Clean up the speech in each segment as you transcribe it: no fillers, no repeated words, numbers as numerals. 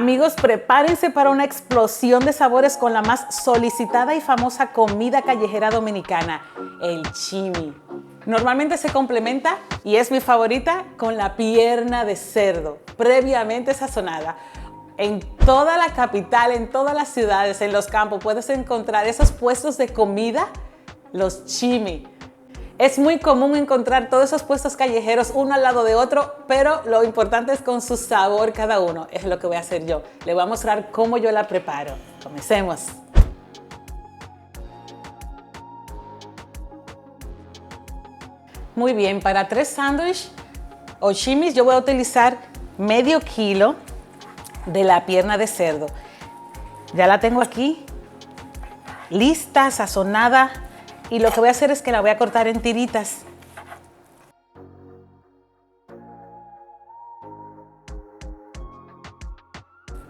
Amigos, prepárense para una explosión de sabores con la más solicitada y famosa comida callejera dominicana, el chimi. Normalmente se complementa, y es mi favorita, con la pierna de cerdo, previamente sazonada. En toda la capital, en todas las ciudades, en los campos, puedes encontrar esos puestos de comida, los chimi. Es muy común encontrar todos esos puestos callejeros uno al lado de otro, pero lo importante es con su sabor cada uno. Es lo que voy a hacer yo. Le voy a mostrar cómo yo la preparo. Comencemos. Muy bien, para 3 sándwiches o chimis yo voy a utilizar medio kilo de la pierna de cerdo. Ya la tengo aquí, lista, sazonada. Y lo que voy a hacer es que la voy a cortar en tiritas.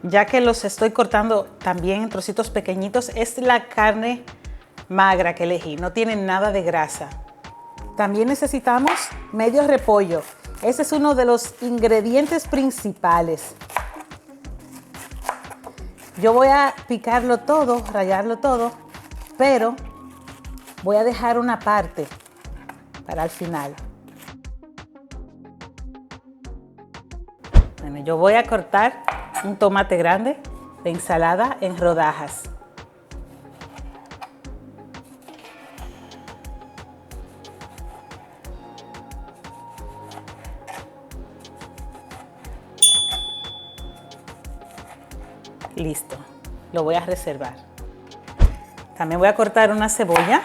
Ya que los estoy cortando también en trocitos pequeñitos, es la carne magra que elegí, no tiene nada de grasa. También necesitamos medio repollo. Ese es uno de los ingredientes principales. Yo voy a picarlo todo, rallarlo todo, pero voy a dejar una parte para el final. Bueno, yo voy a cortar un tomate grande de ensalada en rodajas. Listo, lo voy a reservar. También voy a cortar una cebolla.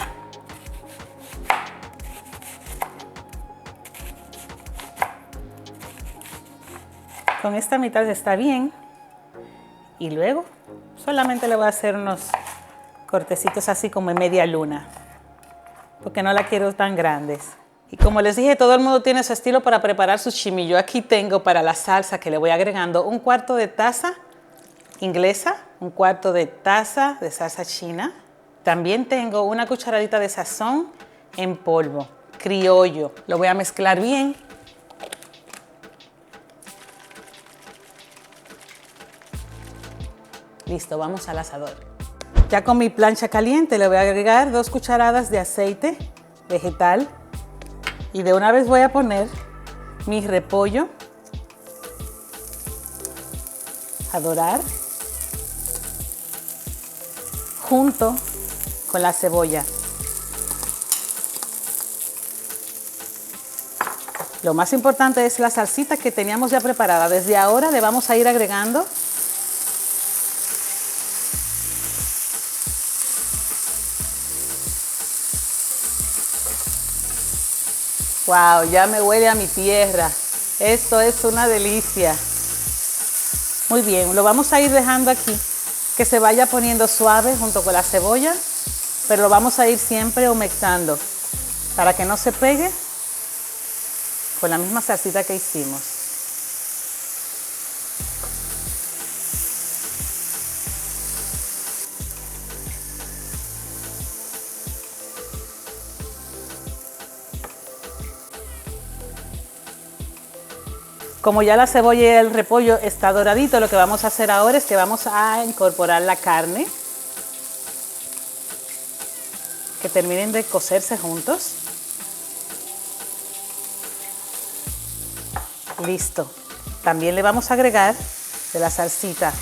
Con esta mitad está bien. Y luego solamente le voy a hacer unos cortecitos así como en media luna, porque no la quiero tan grandes. Y como les dije, todo el mundo tiene su estilo para preparar su chimi. Yo aquí tengo para la salsa que le voy agregando 1/4 de taza inglesa, 1/4 de taza de salsa china. También tengo una cucharadita de sazón en polvo, criollo. Lo voy a mezclar bien. Listo, vamos al asador. Ya con mi plancha caliente le voy a agregar 2 cucharadas de aceite vegetal y de una vez voy a poner mi repollo a dorar junto con la cebolla. Lo más importante es la salsita que teníamos ya preparada. Desde ahora le vamos a ir agregando wow, ya me huele a mi tierra. Esto es una delicia. Muy bien, lo vamos a ir dejando aquí, que se vaya poniendo suave junto con la cebolla, pero lo vamos a ir siempre humectando para que no se pegue con la misma salsita que hicimos. Como ya la cebolla y el repollo está doradito, lo que vamos a hacer ahora es que vamos a incorporar la carne. Que terminen de cocerse juntos. Listo. También le vamos a agregar de la salsita.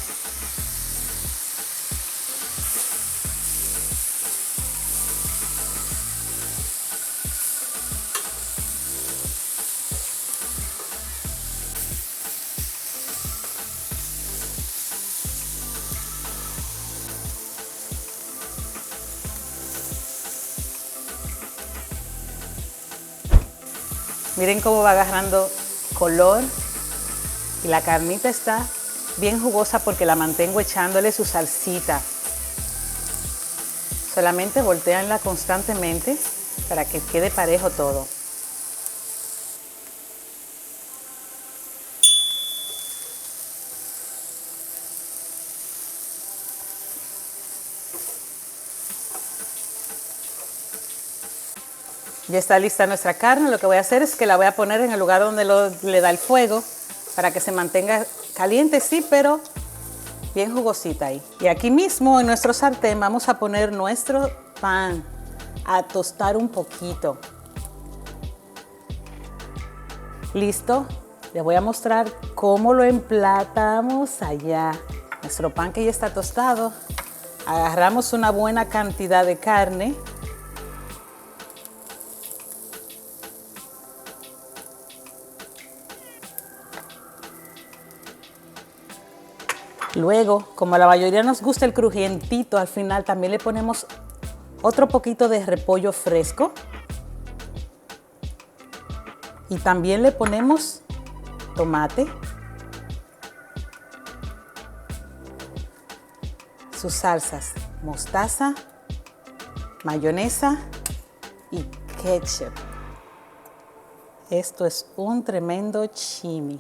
Miren cómo va agarrando color y la carnita está bien jugosa porque la mantengo echándole su salsita. Solamente voltéanla constantemente para que quede parejo todo. Ya está lista nuestra carne. Lo que voy a hacer es que la voy a poner en el lugar donde le da el fuego para que se mantenga caliente, sí, pero bien jugosita ahí. Y aquí mismo en nuestro sartén vamos a poner nuestro pan a tostar un poquito. ¿Listo? Les voy a mostrar cómo lo emplatamos allá. Nuestro pan que ya está tostado. Agarramos una buena cantidad de carne. Luego, como a la mayoría nos gusta el crujientito, al final también le ponemos otro poquito de repollo fresco. Y también le ponemos tomate, sus salsas, mostaza, mayonesa y ketchup. Esto es un tremendo chimi.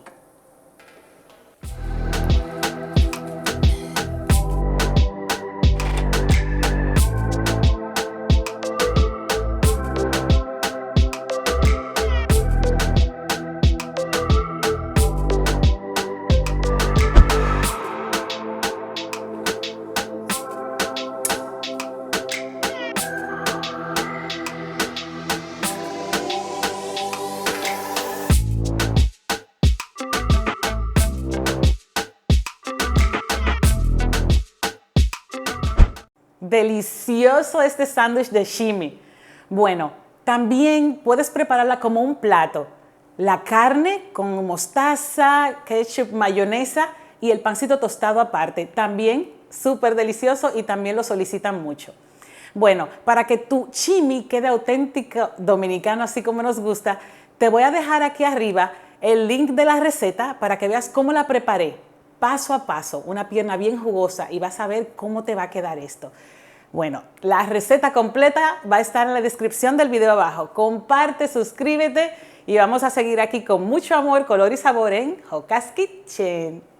Delicioso este sándwich de shimi. Bueno, también puedes prepararla como un plato. La carne con mostaza, ketchup, mayonesa y el pancito tostado aparte. También súper delicioso y también lo solicitan mucho. Bueno, para que tu shimi quede auténtico dominicano, así como nos gusta, te voy a dejar aquí arriba el link de la receta para que veas cómo la preparé. Paso a paso, una pierna bien jugosa y vas a ver cómo te va a quedar esto. Bueno, la receta completa va a estar en la descripción del video abajo. Comparte, suscríbete y vamos a seguir aquí con mucho amor, color y sabor en Joca's Kitchen.